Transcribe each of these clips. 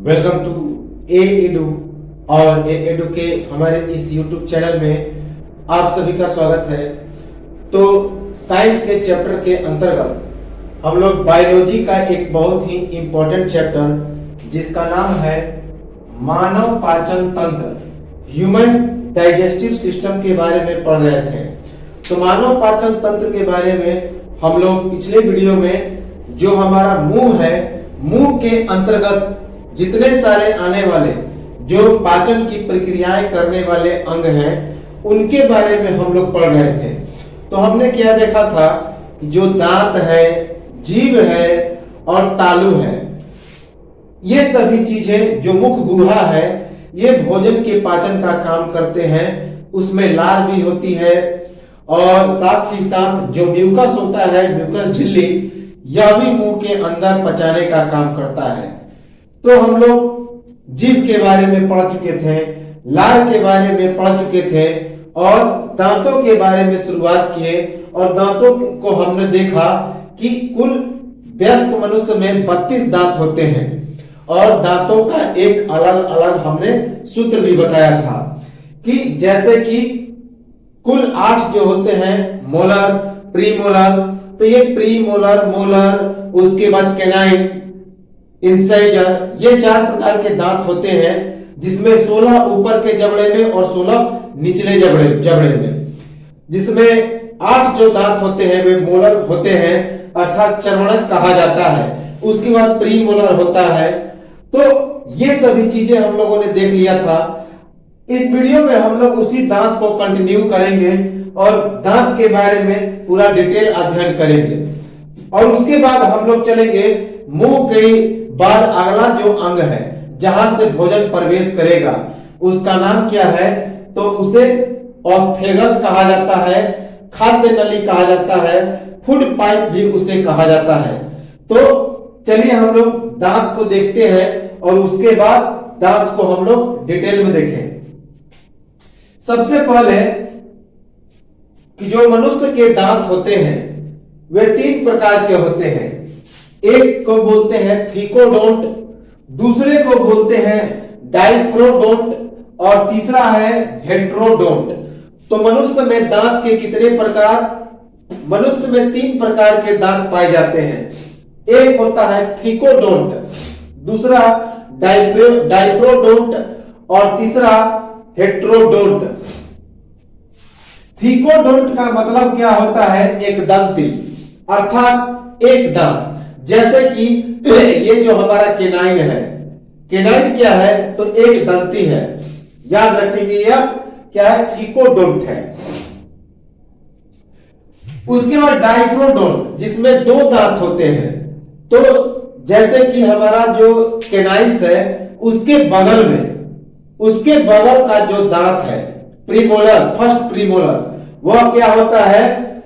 Welcome to A edu और ए edu के हमारे इस YouTube चैनल में आप सभी का स्वागत है। तो साइंस के चैप्टर के अंतर्गत हम लोग बायोलॉजी का एक बहुत ही इंपॉर्टेंट चैप्टर जिसका नाम है मानव पाचन तंत्र, ह्यूमन डाइजेस्टिव सिस्टम के बारे में पढ़ रहे थे। तो मानव पाचन तंत्र के बारे में हम लोग पिछले वीडियो में जो हमारा मुंह है, मुंह के अंतर्गत जितने सारे आने वाले जो पाचन की प्रक्रियाएं करने वाले अंग हैं उनके बारे में हम लोग पढ़ रहे थे। तो हमने क्या देखा था, जो दांत है, जीभ है और तालू है, ये सभी चीजें जो मुख गुहा है ये भोजन के पाचन का काम करते हैं। उसमें लार भी होती है और साथ ही साथ जो म्यूकस होता है, म्यूकस झिल्ली, यह भी मुंह के अंदर पचाने का काम करता है। तो हम लोग जीभ के बारे में पढ़ चुके थे, लार के बारे में पढ़ चुके थे और दांतों के बारे में शुरुआत किए। और दांतों को हमने देखा कि कुल वयस्क मनुष्य में 32 दांत होते हैं और दांतों का एक अलग अलग हमने सूत्र भी बताया था कि जैसे कि कुल 8 जो होते हैं, मोलर, प्रीमोलर, तो ये प्रीमोलर, मोलर, उसके बाद कैनाइन, इंसाइजर, ये 4 प्रकार के दांत होते हैं, जिसमें 16 ऊपर के जबड़े में और 16 निचले जबड़े में, जिसमें 8 जो दांत होते हैं वे मोलर होते हैं अर्थात चर्वणक कहा जाता है। उसके बाद प्रीमोलर होता है। तो ये सभी चीजें हम लोगों ने देख लिया था। इस वीडियो में हम लोग उसी दांत को कंटिन्यू करेंगे और दांत के बारे में पूरा डिटेल अध्ययन करेंगे। और उसके बाद हम लोग चलेंगे मुंह के बाद अगला जो अंग है जहां से भोजन प्रवेश करेगा उसका नाम क्या है, तो उसे ऑस्फेगस कहा जाता है, खाद्य नली कहा जाता है, फूड पाइप भी उसे कहा जाता है। तो चलिए हम लोग दांत को देखते हैं और उसके बाद दांत को हम लोग डिटेल में देखें। सबसे पहले कि जो मनुष्य के दांत होते हैं वे 3 प्रकार के होते हैं। एक को बोलते हैं थिकोडोंट, दूसरे को बोलते हैं डाइप्रोडोंट और तीसरा है हेट्रोडोंट। तो मनुष्य में दांत के कितने प्रकार? मनुष्य में 3 प्रकार के दांत पाए जाते हैं। एक होता है थिकोडोंट, दूसरा डाइप्रोडोंट और तीसरा हेट्रोडोंट। थिकोडोंट का मतलब क्या होता है? एक दंती, अर्थात एक दांत। जैसे कि ये जो हमारा केनाइन है, केनाइन क्या है? तो एक दंती है। याद रखेंगे यह क्या है? थिकोडोंट है। उसके बाद डाइप्रोडोंट जिसमें 2 दांत होते हैं। तो जैसे कि हमारा जो केनाइन्स है उसके बगल का जो दांत है प्रीमोलर, फर्स्ट प्रीमोलर, वह क्या होता है?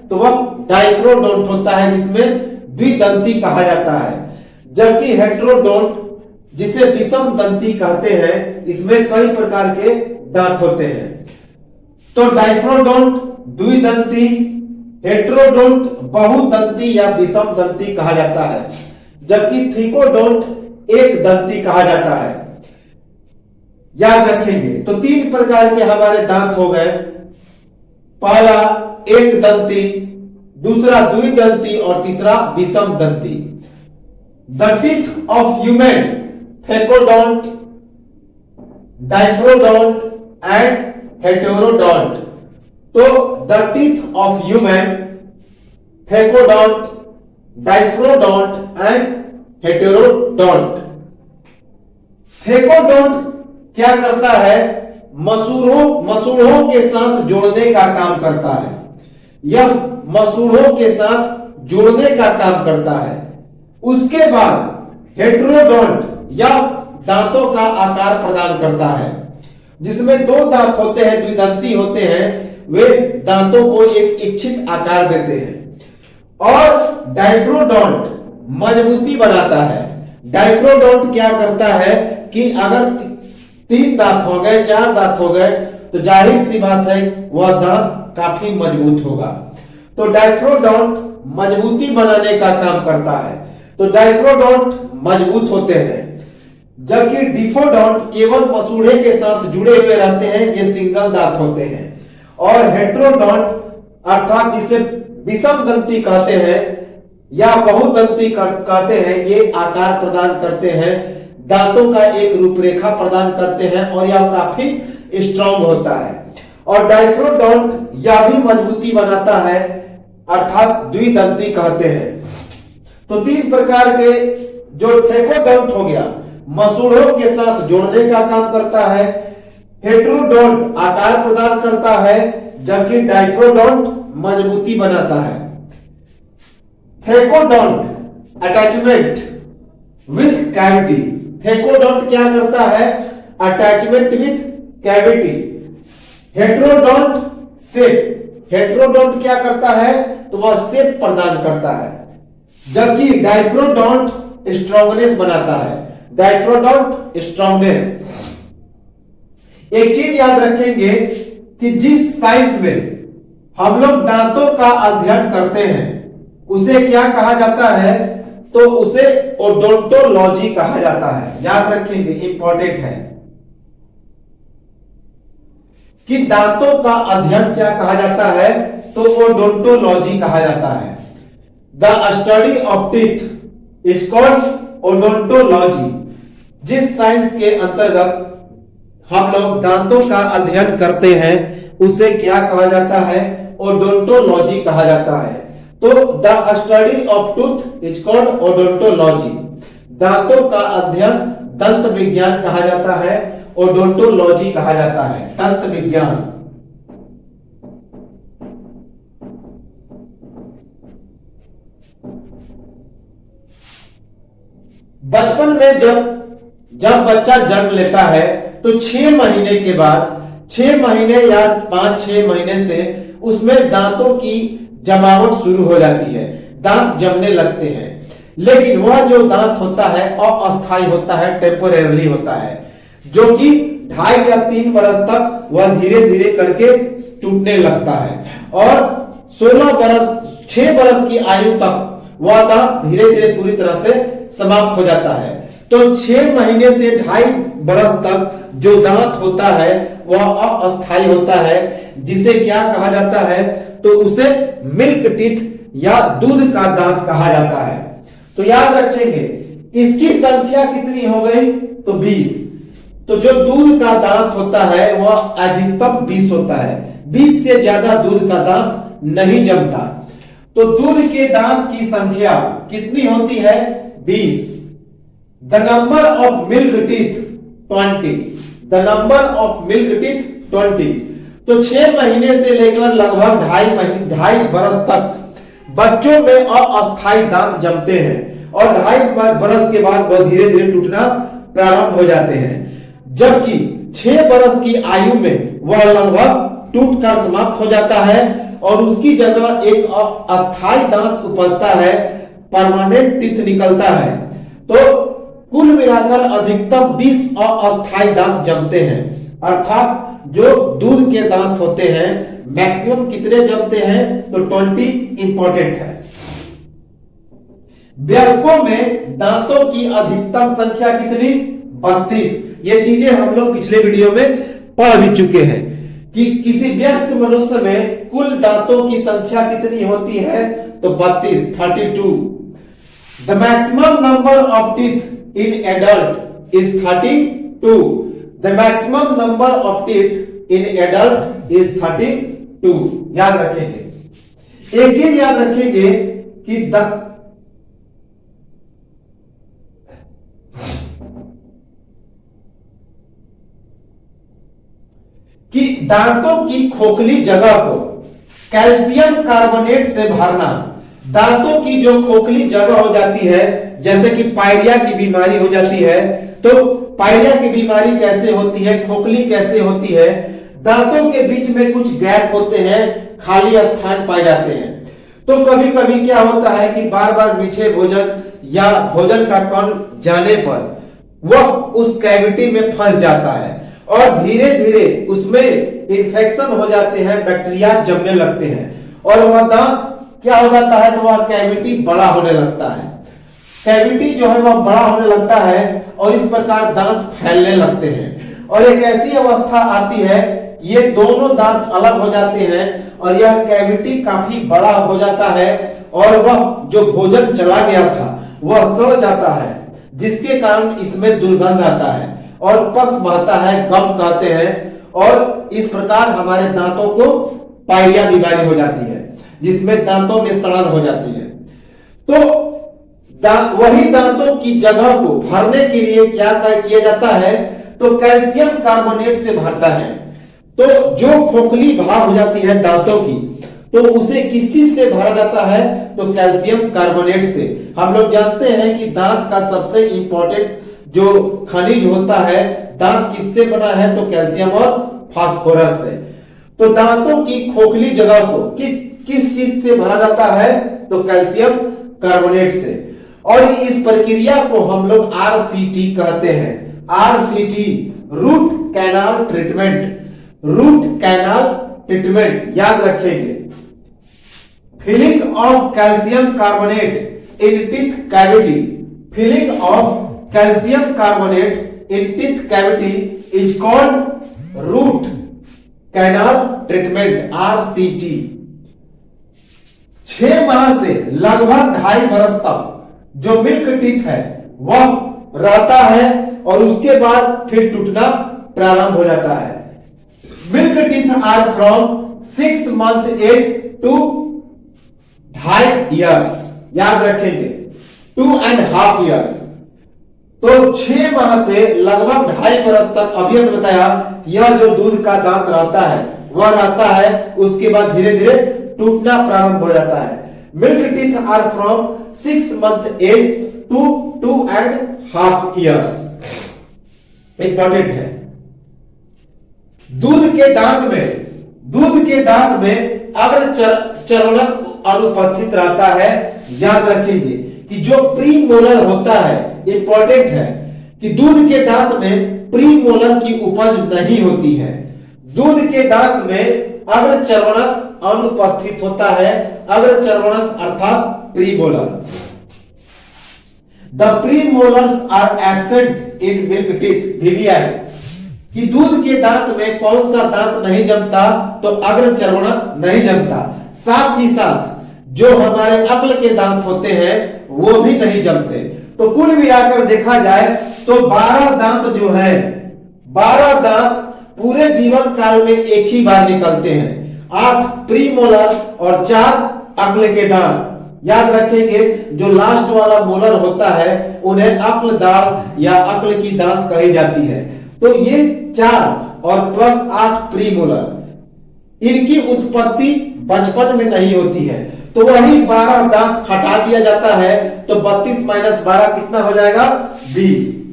तो वह डाइप्रोडोंट होता है जिसमें द्विदंती कहा जाता है। जबकि हेट्रोडोंट जिसे विषम दंती कहते हैं, इसमें कई प्रकार के दांत होते हैं। तो डाइप्रोडोंट द्विदंती, हेट्रोडोंट बहुदंती या विषम दंती कहा जाता है, जबकि थिकोडोंट एक दंती कहा जाता है। याद रखेंगे। तो 3 प्रकार के हमारे दांत हो गए। पहला एक दंती, दूसरा द्विदंती और तीसरा विषम दंती। The teeth of human, thecodont, diphyodont and heterodont. तो the teeth of human, thecodont, diphyodont and heterodont. Thecodont क्या करता है? मसूड़ों के साथ जोड़ने का काम करता है। यह मसूड़ों के साथ जोड़ने का काम करता है। उसके बाद हेटेरोडोंट यह दांतों का आकार प्रदान करता है। जिसमें 2 दांत होते हैं, द्विदंती होते हैं, वे दांतों को एक इच्छित आकार देते हैं। और डाइप्रोडोंट मजबूती बनाता है। डाइप्रोडोंट क्या करता है कि अगर 3 दांत हो गए, 4 दांत हो गए, तो जाहिर सी बात है वह दांत काफी मजबूत होगा। तो डाइप्रोडोंट मजबूती बनाने का काम करता है। तो डाइप्रोडोंट मजबूत होते हैं। जबकि डिफोडोंट केवल मसूड़े के साथ जुड़े हुए रहते हैं, ये सिंगल दांत होते हैं। और हेट्रोडोंट अर्थात जिसे विषम दंती कहते हैं या बहुदंती कहते हैं, ये आकार प्रदान करते हैं, दांतों का एक रूपरेखा प्रदान करते हैं और यह काफी स्ट्रांग होता है। और डाइक्रोडोंट यह भी मजबूती बनाता है, अर्थात द्विदंती कहते हैं। तो तीन प्रकार के जो थेकोडोंट हो गया, मसूड़ों के साथ जोड़ने का काम करता है, हेट्रोडोंट आकार प्रदान करता है, जबकि डाइक्रोडोंट मजबूती बनाता है। थेकोडोंट अटैचमेंट विथ कैविटी, थेकोडोंट क्या करता है, attachment with cavity. Heterodont shape, heterodont क्या करता है, तो वह शेप प्रदान करता है, जबकि डाइक्रोडोंट स्ट्रॉन्गनेस बनाता है, डाइक्रोडोंट स्ट्रॉन्गनेस। एक चीज याद रखेंगे कि जिस साइंस में हम लोग दांतों का अध्ययन करते हैं उसे क्या कहा जाता है, तो उसे ओडोंटोलॉजी कहा जाता है। याद रखेंगे, इंपॉर्टेंट है कि दांतों का अध्ययन क्या कहा जाता है, तो ओडोंटोलॉजी कहा जाता है। The study of teeth is called odontology. जिस साइंस के अंतर्गत हम लोग दांतों का अध्ययन करते हैं उसे क्या कहा जाता है, ओडोंटोलॉजी कहा जाता है। तो the study of tooth is called odontology. दांतों का अध्ययन दंत विज्ञान कहा जाता है, ओडोंटोलॉजी कहा जाता है, दंत विज्ञान। बचपन में जब बच्चा जन्म लेता है तो 6 महीने के बाद, 6 महीने या 5-6 महीने से उसमें दांतों की जमावट शुरू हो जाती है, दांत जमने लगते हैं। लेकिन वह जो दांत होता है अस्थायी होता है, टेम्पोरेरली होता है, जो कि 2.5 या 3 बरस तक वह धीरे धीरे करके टूटने लगता है। और 6 बरस की आयु तक वह दांत धीरे धीरे पूरी तरह से समाप्त हो जाता है। तो 6 महीने से 2.5 बरस तक जो दांत होता है वह अस्थायी होता है, जिसे क्या कहा जाता है, तो उसे मिल्क टीथ या दूध का दांत कहा जाता है। तो याद रखेंगे इसकी संख्या कितनी हो गई, तो 20। तो जो दूध का दांत होता है वह अधिकतम 20 होता है, 20 से ज्यादा दूध का दांत नहीं जमता। तो दूध के दांत की संख्या कितनी होती है, 20। The number of milk teeth 20, the number of milk teeth 20। तो 6 महीने से लेकर लगभग 2.5 बरस तक बच्चों में अस्थायी दांत जमते हैं और 2.5 बरस के बाद वह धीरे धीरे टूटना प्रारंभ हो जाते हैं। जबकि 6 बरस की आयु में वह लगभग टूटकर समाप्त हो जाता है और उसकी जगह एक अस्थायी दांत उपजता है, परमानेंट टीथ निकलता है। तो कुल मिलाकर अधिकतम 20 अस्थायी दांत जमते हैं, अर्थात जो दूध के दांत होते हैं मैक्सिमम कितने जमते हैं, तो 20 इंपॉर्टेंट है। वयस्कों में दांतों की अधिकतम संख्या कितनी, 32। ये चीजें हम लोग पिछले वीडियो में पढ़ भी चुके हैं कि किसी वयस्क मनुष्य में कुल दांतों की संख्या कितनी होती है, तो 32। The maximum number of teeth in adult is 32। The maximum number of teeth in adult is 32। याद रखेंगे। एक चीज याद रखेंगे कि दांतों की खोखली जगह को कैल्शियम कार्बोनेट से भरना। दांतों की जो खोखली जगह हो जाती है, जैसे कि पायरिया की बीमारी हो जाती है, तो पायरिया की बीमारी कैसे होती है, खोखली कैसे होती है, दांतों के बीच में कुछ गैप होते हैं, खाली स्थान पाए जाते हैं। तो कभी कभी क्या होता है कि बार बार मीठे भोजन या भोजन का कण जाने पर वह उस कैविटी में फंस जाता है और धीरे धीरे उसमें इन्फेक्शन हो जाते हैं, बैक्टीरिया जमने लगते हैं और वह दांत क्या हो जाता है, तो वह कैविटी बड़ा होने लगता है। कैविटी जो है वह बड़ा होने लगता है और इस प्रकार दांत फैलने लगते हैं और एक ऐसी अवस्था आती है ये दोनों दांत अलग हो जाते हैं और यह कैविटी काफी बड़ा हो जाता है और वह जो भोजन चला गया था वह सड़ जाता है, जिसके कारण इसमें दुर्गंध आता है और पस बहता है, गम कहते हैं और इस प्रकार हमारे दांतों को पाइरिया बीमारी हो जाती है जिसमें दांतों में सड़न हो जाती है। तो वही दांतों की जगह को भरने के लिए क्या किया जाता है, तो कैल्शियम कार्बोनेट से भरता है। तो जो खोखली भाग हो जाती है दांतों की तो उसे किस चीज से भरा जाता है, तो कैल्शियम कार्बोनेट से। हम लोग जानते हैं कि दांत का सबसे इंपॉर्टेंट जो खनिज होता है दांत किससे बना है, तो कैल्शियम और फास्फोरस से। तो दांतों की खोखली जगह को किस चीज से भरा जाता है, तो कैल्शियम कार्बोनेट से। और इस प्रक्रिया को हम लोग आरसीटी कहते हैं। RCT root canal treatment, root canal treatment याद रखेंगे। Filling of calcium carbonate in teeth cavity, filling of calcium carbonate in teeth cavity is called root canal treatment, RCT. 6 माह से लगभग 2.5 वर्ष तक जो मिल्क टीथ है वह रहता है और उसके बाद फिर टूटना प्रारंभ हो जाता है। Milk teeth are from 6 month age to 2.5 years, याद रखेंगे 2.5 years। तो 6 माह से लगभग 2.5 वर्ष तक अभी हमने बताया यह जो दूध का दांत रहता है वह रहता है, उसके बाद धीरे धीरे टूटना प्रारंभ हो जाता है। Milk teeth are from 6 month age to 2.5 years, important है। दूध के दांत में अगर चर्वणक अनुपस्थित रहता है, याद रखेंगे कि जो प्रीमोलर होता है, इंपॉर्टेंट है कि दूध के दांत में प्रीमोलर की उपज नहीं होती है। दूध के दांत में अग्र चर्वणक अनुपस्थित होता है, अग्र चर्वणक अर्थात premolar. The premolars are absent in milk teeth, VVI कि दूध के दांत में कौन सा दांत नहीं जमता, तो अग्र चर्वणक नहीं जमता। साथ ही साथ जो हमारे अक्ल के दांत होते हैं वो भी नहीं जमते। तो कुल मिलाकर देखा जाए तो 12 दांत जो है, 12 दांत पूरे जीवन काल में एक ही बार निकलते हैं। 8 प्रीमोलर और 4 अक्ल के दांत। याद रखेंगे जो लास्ट वाला मोलर होता है उन्हें अक्ल दांत या अक्ल की दांत कही जाती है। तो ये 4 और प्लस 8 प्रीमोलर, इनकी उत्पत्ति बचपन में नहीं होती है, तो वही 12 दांत हटा दिया जाता है। तो 32 - 12 कितना हो जाएगा, 20।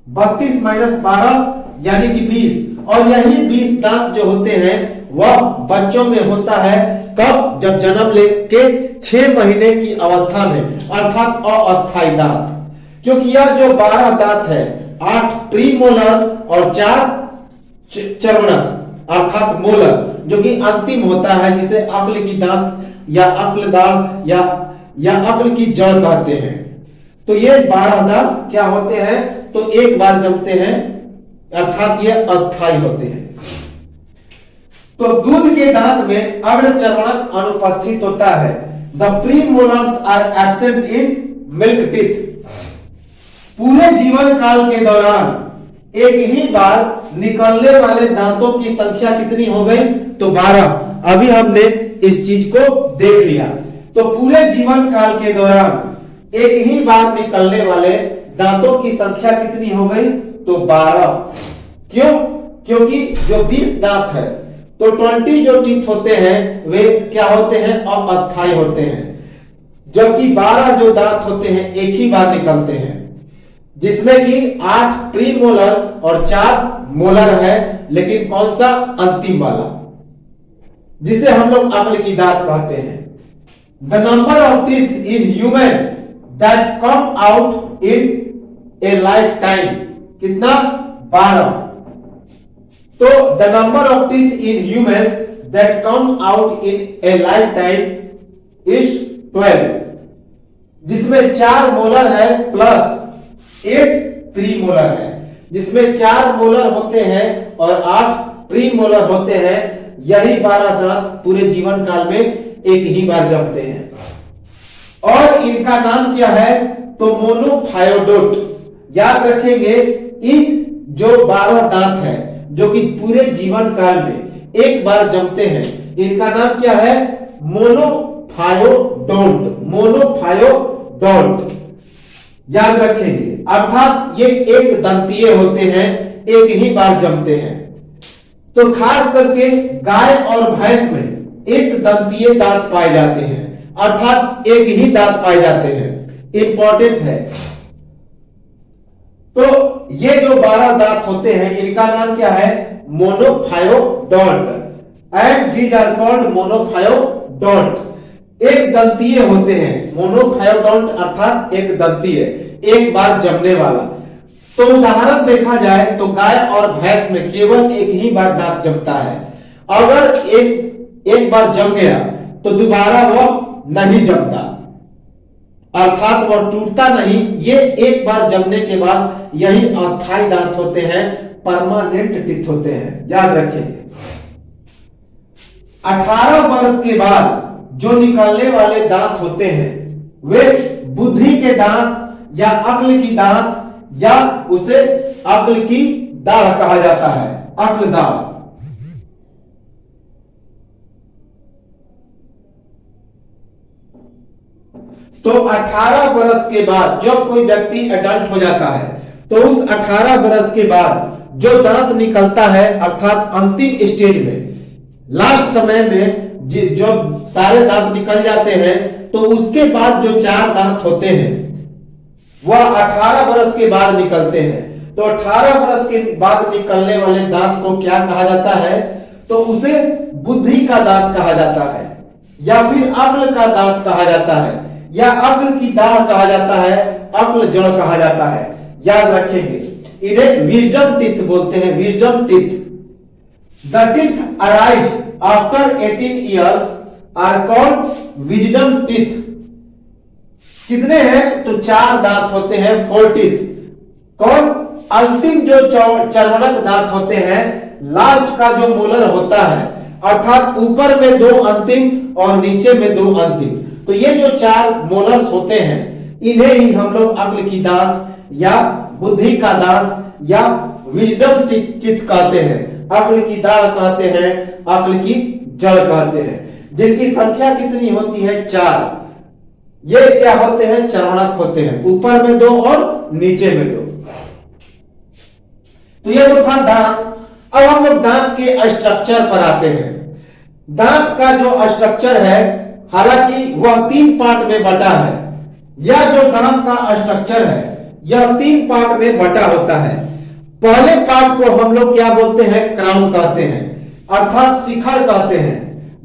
32 - 12 यानी कि 20। और यही 20 दांत जो होते हैं वह बच्चों में होता है, कब, जब जन्म लेके 6 महीने की अवस्था में, अर्थात अस्थायी दांत। क्योंकि यह जो 12 दांत है, 8 प्रीमोलर और 4 चर्वणक अर्थात मोलर, जो कि अंतिम होता है, जिसे अक्ल की दांत या अक्ल दांत या अक्ल की जड़ कहते हैं। तो ये 12 दांत क्या होते हैं, तो एक बार जमते हैं, अर्थात ये अस्थायी होते हैं। तो दूध के दांत में अग्र चर्वणक अनुपस्थित होता है। The premolars are absent in milk teeth. पूरे जीवन काल के दौरान एक ही बार निकलने वाले दांतों की संख्या कितनी हो गई, तो 12। अभी हमने इस चीज को देख लिया। तो पूरे जीवन काल के दौरान एक ही बार निकलने वाले दांतों की संख्या कितनी हो गई, तो 12। क्यों? क्योंकि जो 20 दांत है तो 20 जो टीथ होते हैं वे क्या होते हैं, अस्थायी होते हैं, जबकि 12 जो दांत होते हैं एक ही बार निकलते हैं, जिसमें कि 8 प्रीमोलर और 4 मोलर है, लेकिन कौन सा, अंतिम वाला, जिसे हम लोग अक्ल की दांत कहते हैं। The number of teeth in human that come out in A life time, कितना, 12। तो the number of teeth in humans that come out in A life time is 12। जिसमें 4 मोलर है प्लस 8 प्री मोलर है, जिसमें 4 molar होते हैं और 8 pre molar होते हैं। यही 12 दांत पूरे जीवन काल में एक ही बार जमते हैं और इनका नाम क्या है, तो मोनोफायोडोट। याद रखेंगे, इन जो 12 दांत है जो कि पूरे जीवन काल में एक बार जमते हैं, इनका नाम क्या है, मोनोफायोडोंट। मोनोफायोडोंट याद रखेंगे, अर्थात ये एक दंतीय होते हैं, एक ही बार जमते हैं। तो खास करके गाय और भैंस में एक दंतीय दांत पाए जाते हैं, अर्थात एक ही दांत पाए जाते हैं, इंपॉर्टेंट है। तो ये जो 12 दांत होते हैं इनका नाम क्या है, monophyodont, and these are called monophyodont. एक दंतीय होते हैं, मोनोफायोडोंट अर्थात एक दंतीय, एक बार जमने वाला। तो उदाहरण देखा जाए तो गाय और भैंस में केवल एक ही बार दांत जमता है। अगर एक बार जम गया तो दोबारा वह नहीं जमता, अर्थात वह टूटता नहीं। ये एक बार जमने के बाद यही अस्थायी दांत होते हैं, परमानेंट टीथ होते हैं, याद रखेंगे। 18 वर्ष के बाद जो निकलने वाले दांत होते हैं वे बुद्धि के दांत या अक्ल की दांत या उसे अक्ल की दाढ़ कहा जाता है, अक्ल दाढ़। तो 18 वर्ष के बाद जब कोई व्यक्ति एडल्ट हो जाता है तो उस 18 वर्ष के बाद जो दांत निकलता है, अर्थात अंतिम स्टेज में, लास्ट समय में जब सारे दांत निकल जाते हैं तो उसके बाद जो 4 दांत होते हैं वह 18 वर्ष के बाद निकलते हैं। तो 18 वर्ष के बाद निकलने वाले दांत को क्या कहा जाता है, तो उसे बुद्धि का दांत कहा जाता है, या फिर अक्ल का दांत कहा जाता है, या अक्ल की दाढ़ कहा जाता है, अक्ल जड़ कहा जाता है, याद रखेंगे। इन्हें विजडम टीथ बोलते हैं, wisdom teeth. The teeth arise after 18 years are called wisdom teeth. कितने हैं, तो 4 दांत होते हैं, 4 टीथ। कौन, अंतिम जो चर्वणक दांत होते हैं, लास्ट का जो मोलर होता है, अर्थात ऊपर में 2 अंतिम और नीचे में 2 अंतिम। तो ये जो 4 मोलर्स होते हैं इन्हें ही हम लोग अक्ल की दांत या बुद्धि का दांत या विजडम टीथ कहते हैं, अक्ल की दाढ़ कहते हैं, अक्ल की जड़ कहते हैं, जिनकी संख्या कितनी होती है, 4। ये क्या होते हैं, चर्वणक होते हैं, ऊपर में 2 और नीचे में 2। तो ये तो था दांत। अब हम लोग दांत के स्ट्रक्चर पर आते हैं। दांत का जो स्ट्रक्चर है, हालांकि वह 3 पार्ट में बटा है। यह जो दांत का स्ट्रक्चर है यह 3 पार्ट में बटा होता है। पहले पार्ट को हम लोग क्या बोलते हैं, क्राउन कहते हैं, अर्थात शिखर कहते हैं।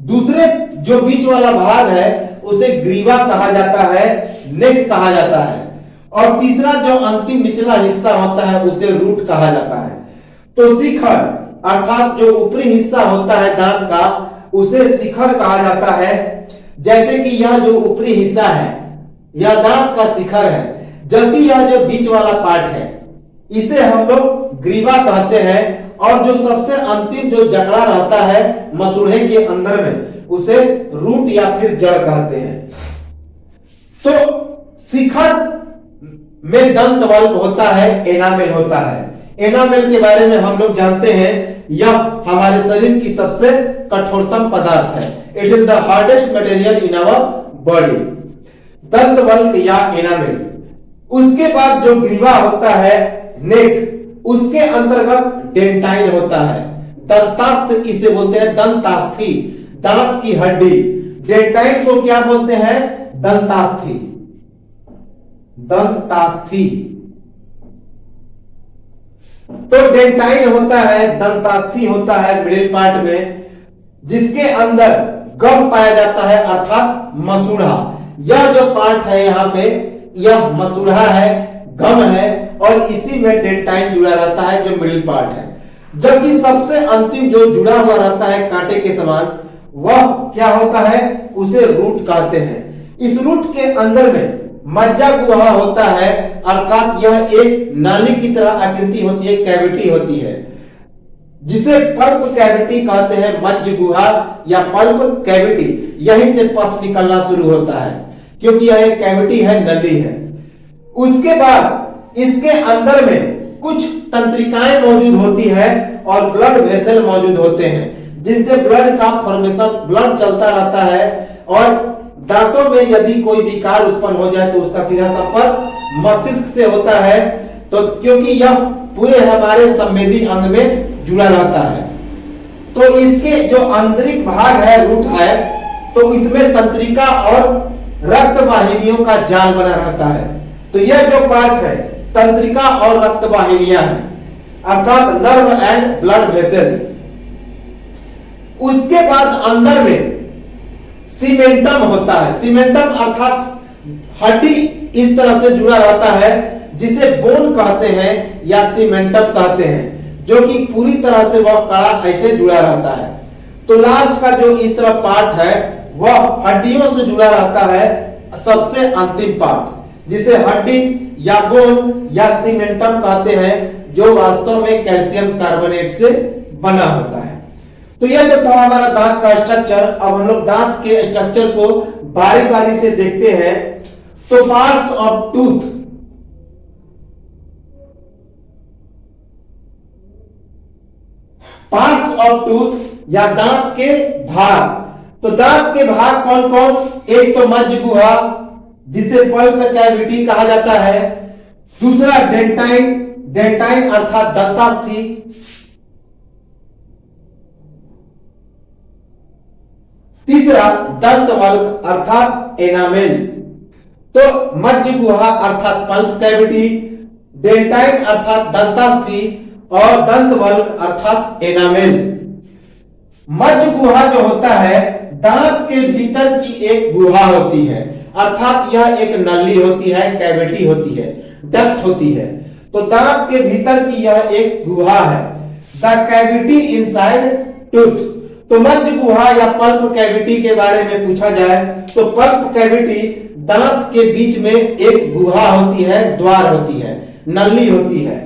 दूसरे जो बीच वाला भाग है उसे ग्रीवा कहा जाता है, नेक कहा जाता है, और तीसरा जो अंतिम निचला हिस्सा होता है उसे रूट कहा जाता है। तो शिखर अर्थात जो ऊपरी हिस्सा होता है दांत का उसे शिखर कहा जाता है। जैसे कि यह जो ऊपरी हिस्सा है यह दांत का शिखर है, जबकि यह जो बीच वाला पार्ट है इसे हम लोग ग्रीवा कहते हैं, और जो सबसे अंतिम जो जकड़ा रहता है मसूड़े के अंदर में उसे रूट या फिर जड़ कहते हैं। तो शिखर में दंत वल्क होता है, एनामेल होता है। एनामेल के बारे में हम लोग जानते हैं, यह हमारे शरीर की सबसे कठोरतम पदार्थ है। It is the hardest material in our body, दंत वल्क या एनामेल। उसके बाद जो ग्रीवा होता है, नेक, उसके अंतर्गत डेंटाइन होता है, दंतास्थ इसे बोलते हैं, दंतास्थी, दांत की हड्डी। डेंटाइन को क्या बोलते हैं, दंतास्थी, दंतास्थी। तो डेंटाइन होता है, दंतास्थी होता है मिडिल पार्ट में, जिसके अंदर गम पाया जाता है, अर्थात मसूड़ा। यह जो पार्ट है यहाँ पे यह मसूड़ा है, गम है, और इसी में डेंटाइन जुड़ा रहता है जो मिडिल पार्ट है। जबकि सबसे अंतिम जो जुड़ा हुआ रहता है कांटे के समान, वह क्या होता है, उसे रूट कहते हैं। इस रूट के अंदर में मज्जा गुहा होता है, अर्थात यह एक नाली की तरह आकृति होती है, कैविटी होती है, जिसे पल्प कैविटी कहते हैं। मज्जा गुहा या पल्प कैविटी, यहीं से पस निकलना शुरू होता है, क्योंकि यह एक कैविटी है, नली है। उसके बाद इसके अंदर में कुछ तंत्रिकाएं मौजूद होती है और ब्लड वेसल मौजूद होते हैं, जिनसे ब्लड का फॉर्मेशन, ब्लड चलता रहता है। और दांतों में यदि कोई विकार उत्पन्न हो जाए तो उसका सीधा संपर्क मस्तिष्क से होता है, तो क्योंकि यह पूरे हमारे संवेदी अंग में जुड़ा रहता है। तो इसके जो आंतरिक भाग है, रूट है, तो इसमें तंत्रिका और रक्त वाहिनियों का जाल बना रहता है। तो यह जो पार्ट है, तंत्रिका और रक्त वाहिनियां हैं, अर्थात नर्व एंड ब्लड वेसल्स। उसके बाद अंदर में सीमेंटम होता है। सीमेंटम अर्थात हड्डी इस तरह से जुड़ा रहता है, जिसे बोन कहते हैं या सीमेंटम कहते हैं, जो कि पूरी तरह से वह कड़ा ऐसे जुड़ा रहता है। तो लास्ट का जो इस तरह पार्ट है वह हड्डियों से जुड़ा रहता है, सबसे अंतिम पार्ट, जिसे हड्डी या बोन या सीमेंटम कहते हैं, जो वास्तव में कैल्शियम कार्बोनेट से बना होता है। तो यह जो था हमारा दांत का स्ट्रक्चर। अब हम लोग दांत के स्ट्रक्चर को बारी बारी से देखते हैं। तो parts of tooth, parts of tooth या दांत के भाग। तो दांत के भाग कौन कौन? एक तो मज्जा गुहा, जिसे पल्प कैविटी कहा जाता है। दूसरा डेंटाइन, डेंटाइन अर्थात दंतास्थि। तीसरा दंतवल्क अर्थात एनामेल। तो मज्जा गुहा अर्थात पल्प कैविटी, डेंटाइन अर्थात दंतास्थि और दंतवल्क अर्थात एनामेल। मज्जा गुहा जो होता है, दांत के भीतर की एक गुहा होती है, अर्थात यह एक नली होती है, कैविटी होती है, डक्ट होती है। तो दांत के भीतर की यह एक गुहा है, द कैविटी इनसाइड टूथ। तो मज्जा गुहा या पल्प कैविटी के बारे में पूछा जाए तो पल्प कैविटी दांत के बीच में एक गुहा होती है, द्वार होती है, नली होती है,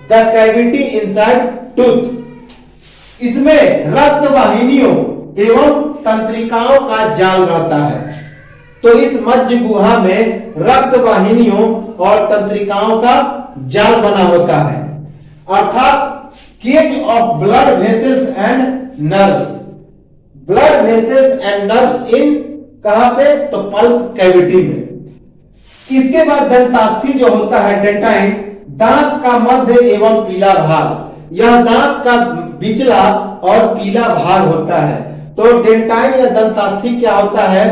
द कैविटी इनसाइड टूथ। इसमें रक्त वाहिनियों एवं तंत्रिकाओं का जाल रहता है। तो इस मज्जा गुहा में रक्त वाहिनियों और तंत्रिकाओं का जाल बना होता है, अर्थात cage of blood vessels and nerves. Blood vessels and nerves इन कहां पे? तो पल्प कैविटी में। इसके बाद दंतास्थि जो होता है, डेंटाइन, दांत का मध्य एवं पीला भाग। यह दांत का बिचला और पीला भाग होता है। तो डेंटाइन या दंतास्थि क्या होता है?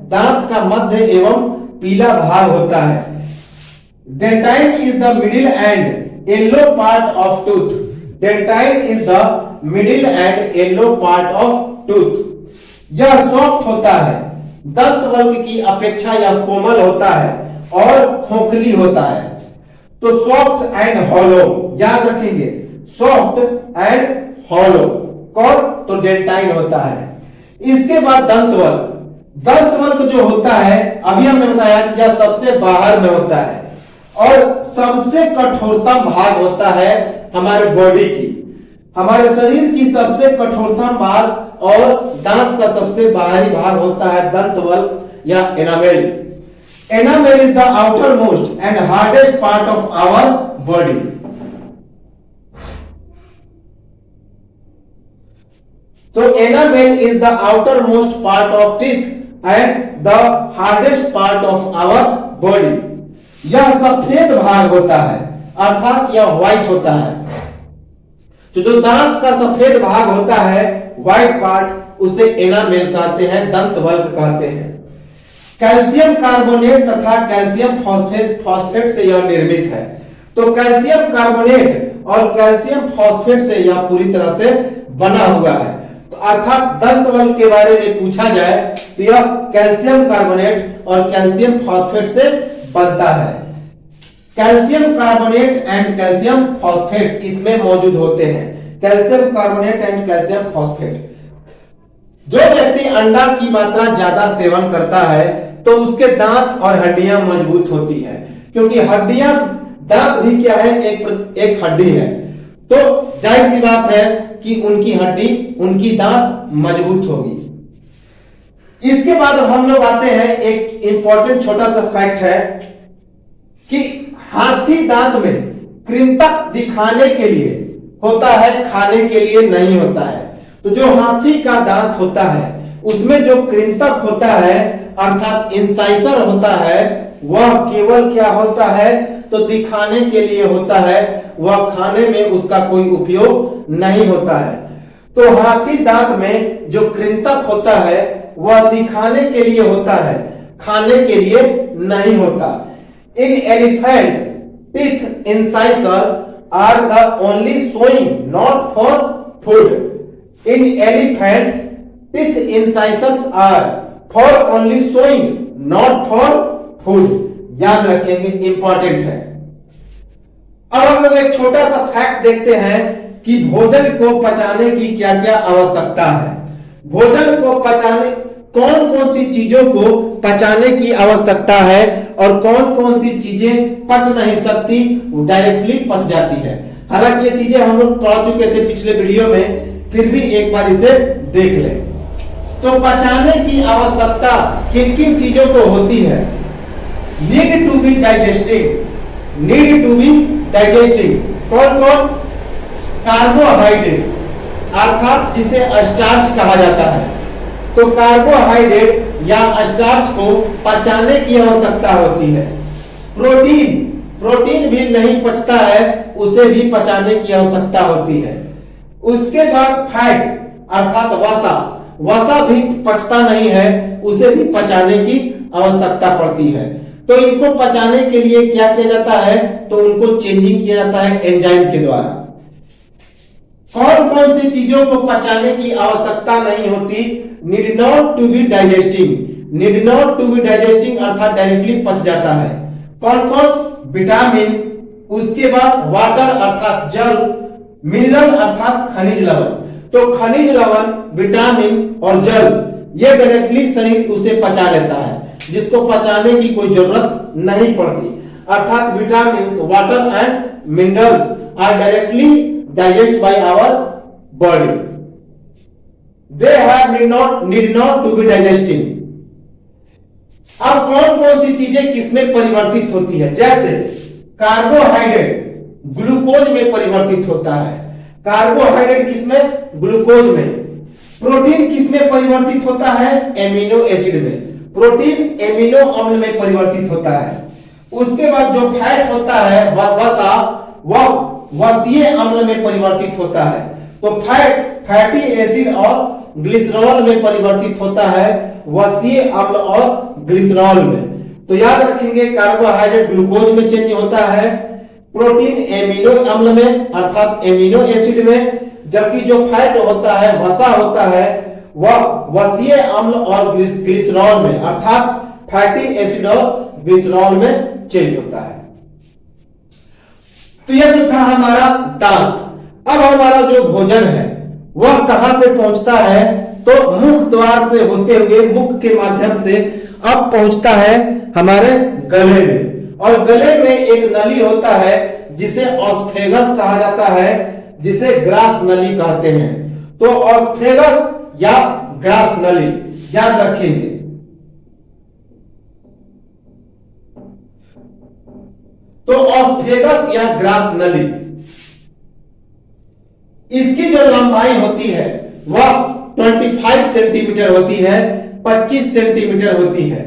दांत का मध्य एवं पीला भाग होता है। Dentine is the middle and yellow part of tooth. Dentine is the middle and yellow part of tooth. यह सॉफ्ट होता है, दंतवल्क की अपेक्षा यह कोमल होता है और खोखली होता है। तो सॉफ्ट एंड हॉलो, याद रखेंगे, सॉफ्ट एंड हॉलो। कौन? तो डेंटाइन होता है। इसके बाद दंतवल्क। दंतवल्क जो होता है, अभी हमने बताया कि यह सबसे बाहर में होता है और सबसे कठोरतम भाग होता है हमारे बॉडी की, हमारे शरीर की सबसे कठोरतम भाग और दांत का सबसे बाहरी भाग होता है दंतवल्क या enamel. Enamel is the outer most and hardest part of our body. तो enamel is the outer most part of teeth and the hardest part of our body. यह सफेद भाग होता है, अर्थात यह व्हाइट होता है। जो दांत का सफेद भाग होता है, व्हाइट पार्ट, उसे एनामेल कहते हैं, दंतवल्क कहते हैं। कैल्शियम कार्बोनेट तथा कैल्शियम फॉस्फेट से यह निर्मित है। तो कैल्शियम कार्बोनेट और कैल्शियम फॉस्फेट से यह पूरी तरह से बना हुआ है। तो अर्थात दंतवल्क के बारे में पूछा जाए तो यह कैल्शियम कार्बोनेट और कैल्शियम फॉस्फेट से बनता है। Calcium carbonate and calcium phosphate इसमें मौजूद होते हैं। Calcium carbonate and calcium phosphate. जो व्यक्ति अंडा की मात्रा ज्यादा सेवन करता है तो उसके दांत और हड्डियां मजबूत होती है, क्योंकि हड्डियां, दांत भी क्या है, एक हड्डी है। तो जाहिर सी बात है कि उनकी हड्डी, उनकी दांत मजबूत होगी। इसके बाद हम लोग आते हैं, एक इंपॉर्टेंट छोटा सा फैक्ट है कि हाथी दांत में कृंतक दिखाने के लिए होता है, खाने के लिए नहीं होता है। तो जो हाथी का दांत होता है उसमें जो कृंतक होता है अर्थात इंसाइसर होता है, वह केवल क्या होता है, तो दिखाने के लिए होता है, वह खाने में उसका कोई उपयोग नहीं होता है। तो हाथी दांत में जो कृंतक होता है वह दिखाने के लिए होता है, खाने के लिए नहीं होता। In elephant teeth incisor are the only showing not for food. In elephant, teeth incisors are for only showing not for food. याद रखेंगे, इंपॉर्टेंट है। अब हम लोग एक छोटा सा फैक्ट देखते हैं कि भोजन को पचाने की क्या क्या आवश्यकता है। भोजन को पचाने, कौन कौन सी चीजों को पचाने की आवश्यकता है और कौन कौन सी चीजें पच नहीं सकती, वो डायरेक्टली पच जाती है। हालांकि ये चीजें हम लोग पढ़ चुके थे पिछले वीडियो में, फिर भी एक बार इसे देख लें। तो पचाने की आवश्यकता किन किन चीजों को होती है? Need to be digesting, need to be digesting. कौन कौन? कार्बोहाइड्रेट अर्थात जिसे स्टार्च कहा जाता है। तो कार्बोहाइड्रेट या स्टार्च को पचाने की आवश्यकता होती है। प्रोटीन, प्रोटीन भी नहीं पचता है, उसे भी पचाने की आवश्यकता होती है। उसके बाद फैट अर्थात वसा, वसा भी पचता नहीं है, उसे भी पचाने की आवश्यकता पड़ती है। तो इनको पचाने के लिए क्या किया जाता है, तो उनको चेंजिंग किया जाता है एंजाइम के द्वारा। कौन कौन सी चीजों को पचाने की आवश्यकता नहीं होती? Need not to be digesting, need not to be digesting अर्थात डायरेक्टली पच जाता है। कौन कौन? विटामिन, उसके बाद वाटर अर्थात जल, मिनरल अर्थात खनिज लवण। तो खनिज लवण, विटामिन और जल ये डायरेक्टली शरीर उसे पचा लेता है, जिसको पचाने की कोई जरूरत नहीं पड़ती। अर्थात vitamin, water and minerals are directly digest by our body, they have need not to be digesting. अब कौन कौन सी चीजें किसमें परिवर्तित होती है? जैसे कार्बोहाइड्रेट ग्लूकोज में परिवर्तित होता है, कार्बोहाइड्रेट किसमें? ग्लूकोज में। प्रोटीन किसमें परिवर्तित होता है? एमिनो एसिड में। प्रोटीन एमिनो अम्ल में परिवर्तित होता है। उसके बाद जो फैट होता है वसा, वह वसीय अम्ल में परिवर्तित होता है। तो फैट फैटी एसिड और ग्लिसरॉल में परिवर्तित होता है, वसीय अम्ल और ग्लिसरॉल में। तो याद रखेंगे, कार्बोहाइड्रेट ग्लूकोज में चेंज होता है, प्रोटीन एमिनो अम्ल में अर्थात एमिनो एसिड में, जबकि जो फैट होता है, वसा होता है, वह वसीय अम्ल और ग्लिसरॉल में अर्थात फैटी एसिड और ग्लिसरॉल में चेंज होता है। तो यह जो था हमारा दांत। अब हमारा जो भोजन है वह कहां पे पहुंचता है? तो मुख द्वार से होते हुए, मुख के माध्यम से अब पहुंचता है हमारे गले में। और गले में एक नली होता है जिसे ऑस्फेगस कहा जाता है, जिसे ग्रास नली कहते हैं। तो ऑस्फेगस या ग्रास नली याद रखेंगे। तो ऑस्फेगस या ग्रास नली, इसकी जो लंबाई होती है वह 25 सेंटीमीटर होती है, 25 सेंटीमीटर होती है।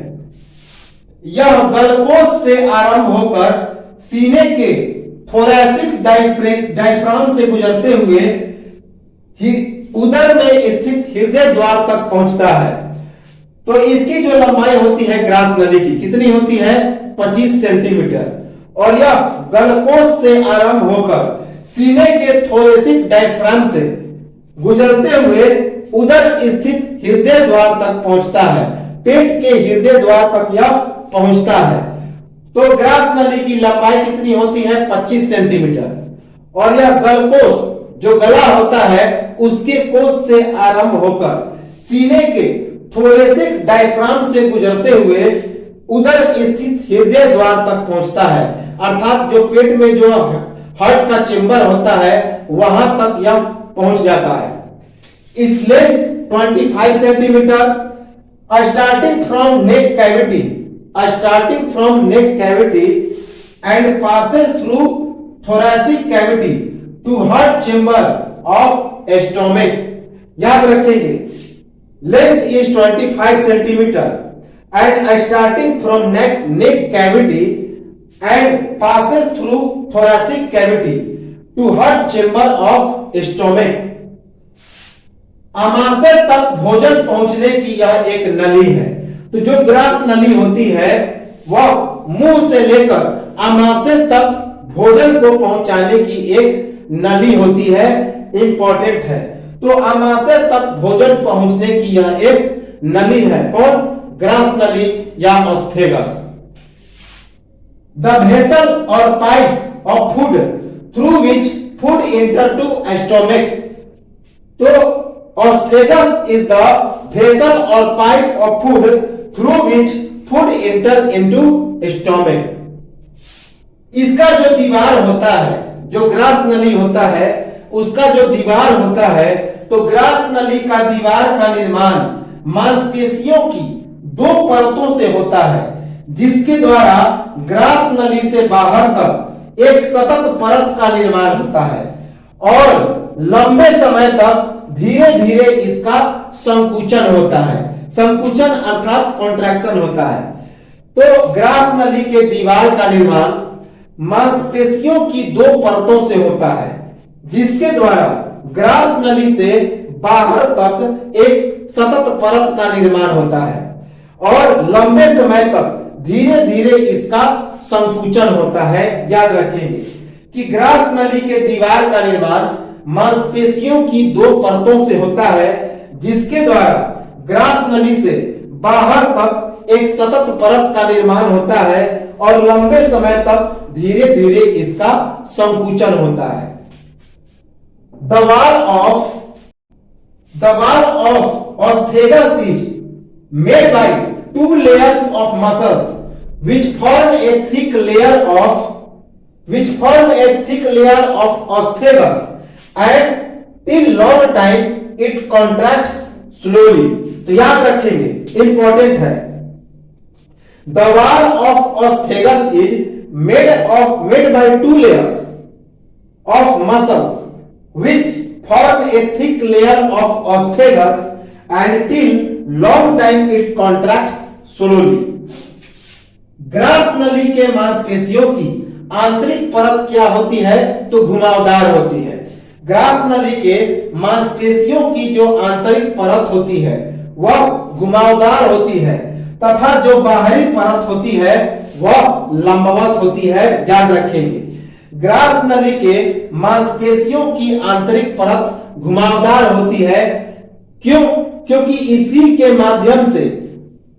यह गलकोश से आरंभ होकर सीने के थोरैसिक डायफ्राम से गुजरते हुए उदर में स्थित हृदय द्वार तक पहुंचता है। तो इसकी जो लंबाई होती है ग्रास नली की, कितनी होती है? 25 सेंटीमीटर। और यह गलकोश से आरंभ होकर सीने के थोरैसिक डायफ्राम से गुजरते हुए उदर स्थित हृदय द्वार तक पहुंचता है। पेट के हृदय द्वार तक यह पहुंचता है। तो ग्रास नली की लंबाई कितनी होती है? 25 सेंटीमीटर। और यह गलकोश, जो गला होता है, उसके कोश से आरंभ होकर सीने के थोरेसिक डायफ्राम से गुजरते हुए उदर स्थित हृदय द्वार तक पहुंचता है। अर्थात जो पेट में जो हार्ट का चेंबर होता है वहां तक यह पहुंच जाता है। इस length 25 centimetre starting from neck cavity and passes through thoracic cavity to heart chamber of stomach। याद रखेंगे, length is 25 centimeter and starting from neck cavity and passes through thoracic cavity to heart chamber of stomach। आमाशय तक भोजन पहुंचने की यह एक नली है। तो जो ग्रास नली होती है वह मुंह से लेकर आमाशय तक भोजन को पहुंचाने की एक नली होती है, इंपॉर्टेंट है। तो आमाशय तक भोजन पहुंचने की यह एक नली है। कौन? ग्रास नली या ऑस्फेगस। द वेसल और pipe of food through which food enter to stomach. तो ऑस्फेगस इज द वेसल और pipe of food through which food enter into stomach. इसका जो दीवार होता है, जो ग्रास नली होता है, उसका जो दीवार होता है, तो ग्रास नली का दीवार का निर्माण मांसपेशियों की 2 परतों से होता है, जिसके द्वारा ग्रास नली से बाहर तक एक सतत परत का निर्माण होता है और लंबे समय तक धीरे धीरे इसका संकुचन होता है। संकुचन अर्थात कॉन्ट्रैक्शन होता है। तो ग्रास नली के दीवार का निर्माण मांसपेशियों की 2 परतों से होता है, जिसके द्वारा ग्रास नली से बाहर तक एक सतत परत का निर्माण होता है और लंबे समय तक धीरे धीरे इसका संकुचन होता है। याद रखेंगे कि ग्रास नली के दीवार का निर्माण मांसपेशियों की 2 परतों से होता है, जिसके द्वारा ग्रास नली से बाहर तक एक सतत परत का निर्माण होता है और लंबे समय तक धीरे धीरे इसका संकुचन होता है। The wall of esophagus is made by 2 layers of muscles which form a thick layer of esophagus, and till long time it contracts slowly। तो याद रखेंगे, इंपॉर्टेंट है। The wall of esophagus is made by 2 layers of muscles which form a thick layer of esophagus, and till long time it contracts slowly। Grass नली के मांसपेशियों की आंतरिक परत क्या होती है? तो घुमावदार होती है। ग्रास नली के मांसपेशियों की जो आंतरिक परत होती है वह घुमावदार होती है तथा जो बाहरी परत होती है वह लंबवत होती है। याद रखेंगे, ग्रास नली के मांसपेशियों की आंतरिक परत घुमावदार होती है। क्यों? क्योंकि इसी के माध्यम से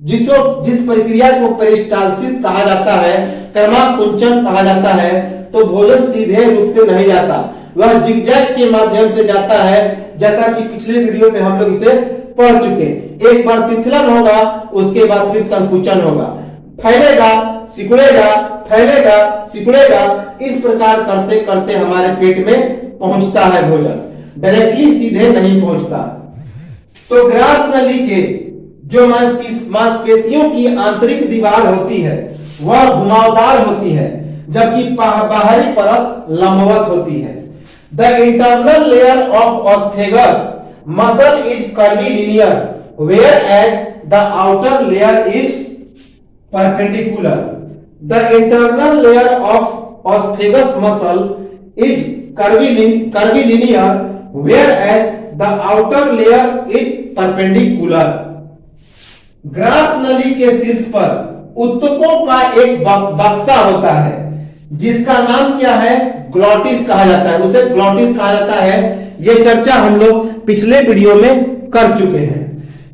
जिस प्रक्रिया को पेरिस्टालसिस कहा जाता है, क्रमाकुंचन कहा जाता है, तो भोजन सीधे रूप से नहीं जाता, वह जिगजैग के माध्यम से जाता है। जैसा कि पिछले वीडियो में हम लोग इसे पढ़ चुके। एक बार शिथिलन होगा, उसके बाद फिर संकुचन होगा, फैलेगा, सिकुड़ेगा, फैलेगा, सिकुड़ेगा। इस प्रकार करते करते हमारे पेट में पहुंचता है भोजन, डायरेक्टली सीधे नहीं पहुंचता। तो ग्रास नली के जो मांसपेशियों की आंतरिक दीवार होती है वह घुमावदार होती है, जबकि बाहरी परत लंबवत होती है। The internal layer of oesophagus muscle is curvilinear whereas the outer layer is perpendicular. The internal layer of oesophagus muscle is curvilinear whereas the outer layer is perpendicular. ग्रास नली के शीर्ष पर उत्तकों का एक बक्सा होता है, जिसका नाम क्या है? ग्लॉटिस कहा जाता है। उसे ग्लॉटिस कहा जाता है। यह चर्चा हम लोग पिछले वीडियो में कर चुके हैं।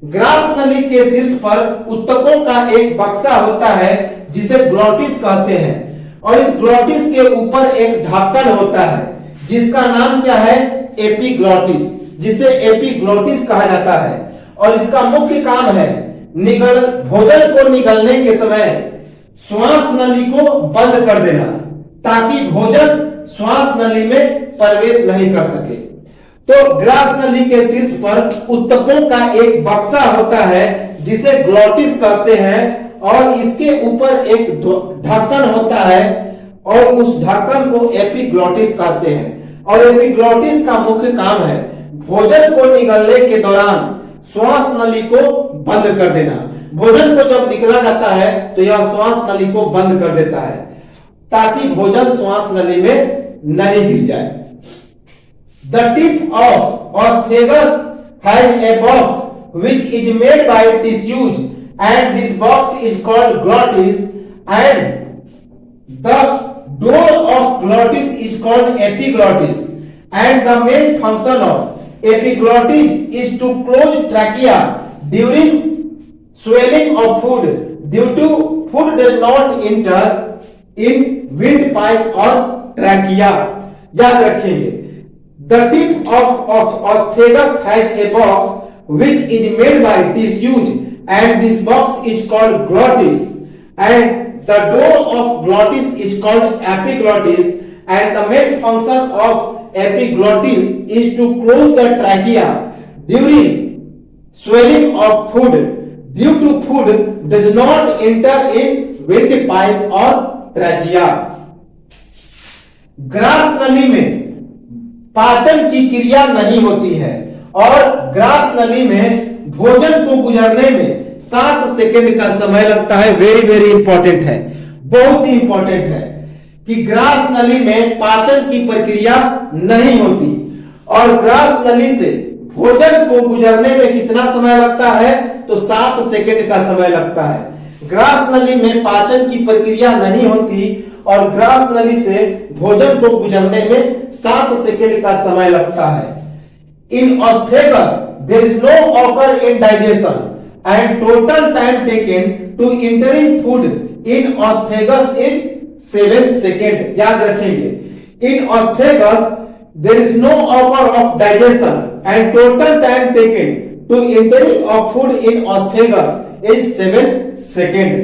ग्रास नली के शीर्ष पर उत्तकों का एक बक्सा होता है, जिसे ग्लॉटिस कहते हैं, और इस ग्लॉटिस के ऊपर एक ढक्कन होता है, जिसका नाम क्या है? एपिग्लॉटिस, जिसे एपिग्लॉटिस कहा जाता है। और इसका मुख्य काम है भोजन को निगलने के समय श्वास नली को बंद कर देना, ताकि भोजन श्वास नली में प्रवेश नहीं कर सके। तो ग्रास नली के शीर्ष पर उत्तकों का एक बक्सा होता है जिसे ग्लॉटिस कहते हैं, और इसके ऊपर एक ढक्कन होता है और उस ढक्कन को एपिग्लॉटिस कहते हैं। और एपिग्लॉटिस का मुख्य काम है भोजन को निगलने के दौरान श्वास नली को बंद कर देना। भोजन को जब निकला जाता है तो यह श्वास नली को बंद कर देता है, ताकि भोजन श्वास नली में नहीं गिर जाए। The tip of esophagus has a box which is made by tissues, and this box is called glottis, and the door of glottis is called epiglottis, and the main function of epiglottis is to close trachea during swelling of food due to food does not enter in windpipe or trachea। याद रखेंगे, the tip of esophagus has a box which is made by tissues, and this box is called glottis, and the door of glottis is called epiglottis, and the main function of epiglottis is to close the trachea during swelling of food due to food does not enter in windpipe or trachea। Grass नली में पाचन की क्रिया नहीं होती है, और grass नली में भोजन को गुजरने में 7 सेकंड का समय लगता है। वेरी इंपॉर्टेंट है, बहुत ही इंपॉर्टेंट है कि ग्रास नली में पाचन की प्रक्रिया नहीं होती, और ग्रास नली से भोजन को गुजरने में कितना समय लगता है, तो 7 सेकंड का समय लगता है। ग्रास नली में पाचन की प्रक्रिया नहीं होती और ग्रास नली से भोजन को गुजरने में 7 सेकंड का समय लगता है। इन esophagus there is no occur in digestion, and total time taken to entering food in esophagus is 7 seconds। याद रखेंगे, in esophagus there is no occur of digestion, and total time taken to entering of food in esophagus is 7 seconds।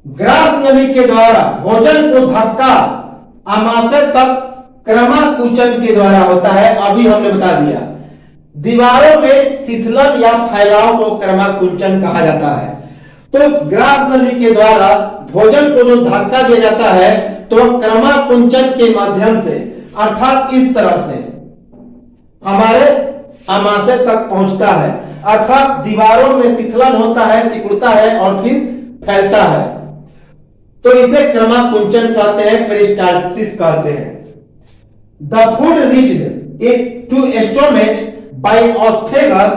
Grass नली के द्वारा भोजन को धक्का आमाशय तक क्रमाकुंचन के द्वारा होता है। अभी हमने बता दिया, दीवारों में शिथिलन या फैलाव को क्रमाकुंचन कहा जाता है। तो ग्रास नली के द्वारा भोजन को जो धक्का दिया जाता है तो क्रमाकुंचन के माध्यम से, अर्थात इस तरह से हमारे आमाशय तक पहुंचता है, अर्थात दीवारों में शिथिलन होता है, सिकुड़ता है और फिर फैलता है, तो इसे क्रमाकुंचन कहते हैं, पेरिस्टाल्सिस कहते हैं। The food reached it to stomach by esophagus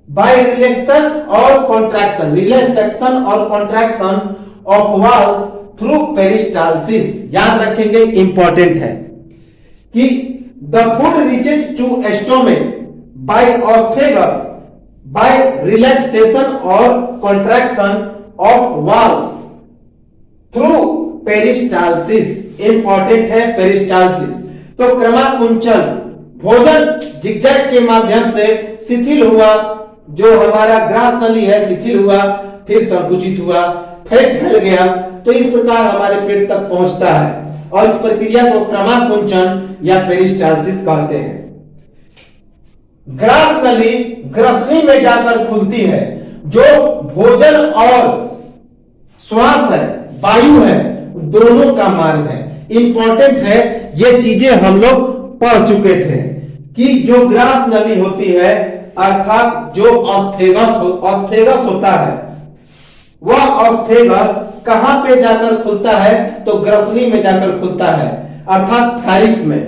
by relaxation or contraction of walls through peristalsis। याद रखेंगे, इंपॉर्टेंट है कि the food reaches to stomach by esophagus by relaxation or contraction of walls through peristalsis. Important है peristalsis. तो क्रमाकुंचन, भोजन zigzag के माध्यम से शिथिल हुआ, जो हमारा ग्रास नली है शिथिल हुआ, फिर संकुचित हुआ, फिर फैल गया, तो इस प्रकार हमारे पेट तक पहुंचता है, और इस प्रक्रिया को क्रमाकुंचन या पेरिस्टाल्सिस कहते हैं। ग्रास नली ग्रसनी में जाकर खुलती है, जो भोजन और श्वास है, वायु है, दोनों का मार्ग है। इंपॉर्टेंट है, ये चीजें हम लोग पढ़ चुके थे कि जो ग्रास नली होती है, अर्थात जो एस्ophagus होता है, वह एस्ophagus कहां पे जाकर खुलता है, तो ग्रसनी में जाकर खुलता है, अर्थात फारिक्स में।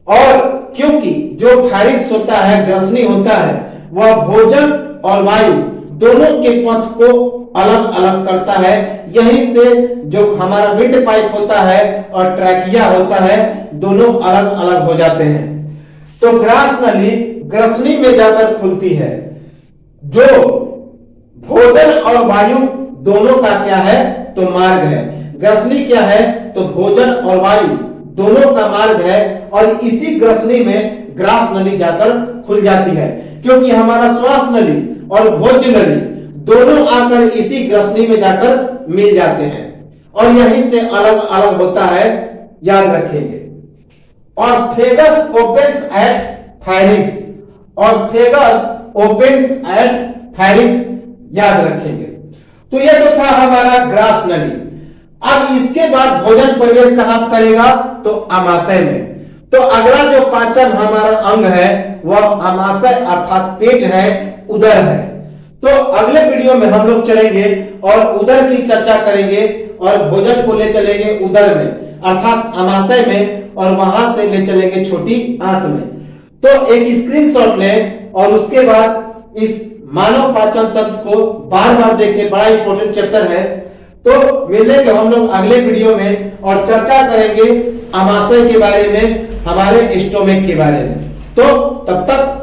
और क्योंकि जो फारिक्स होता है, ग्रसनी होता है, वह भोजन और वायु दोनों के पथ को अलग अलग करता है। यहीं से जो हमारा विंड पाइप होता है और ट्रैकिया होता है, दोनों अलग अलग हो जाते हैं। तो ग्रास नली ग्रसनी में जाकर खुलती है, जो भोजन और वायु दोनों का क्या है, तो मार्ग है। ग्रसनी क्या है, तो भोजन और वायु दोनों का मार्ग है और इसी ग्रसनी में ग्रास नली जाकर खुल जाती है, क्योंकि हमारा श्वास नली और भोज्य नली दोनों आकर इसी ग्रसनी में जाकर मिल जाते हैं और यहीं से अलग अलग होता है, याद रखेंगे। Oesophagus opens at pharynx, oesophagus opens at pharynx, याद रखेंगे। तो यह तो था हमारा ग्रास नली। अब इसके बाद भोजन प्रवेश कहां करेगा, तो आमाशय में। तो अगला जो पाचन हमारा अंग है वह आमाशय अर्थात पेट है, उदर है। तो अगले वीडियो में हम लोग चलेंगे और उदर की चर्चा करेंगे और भोजन को ले चलेंगे उदर में अर्थात आमाशय में और वहां से ले चलेंगे छोटी आंत में। तो एक स्क्रीनशॉट लें और उसके बाद इस मानव पाचन तंत्र को बार बार देखें, बड़ा इंपॉर्टेंट चैप्टर है। तो मिलेंगे हम लोग अगले वीडियो में और चर्चा करेंगे आमाशय के बारे में, हमारे स्टोमक के बारे में। तो तब तक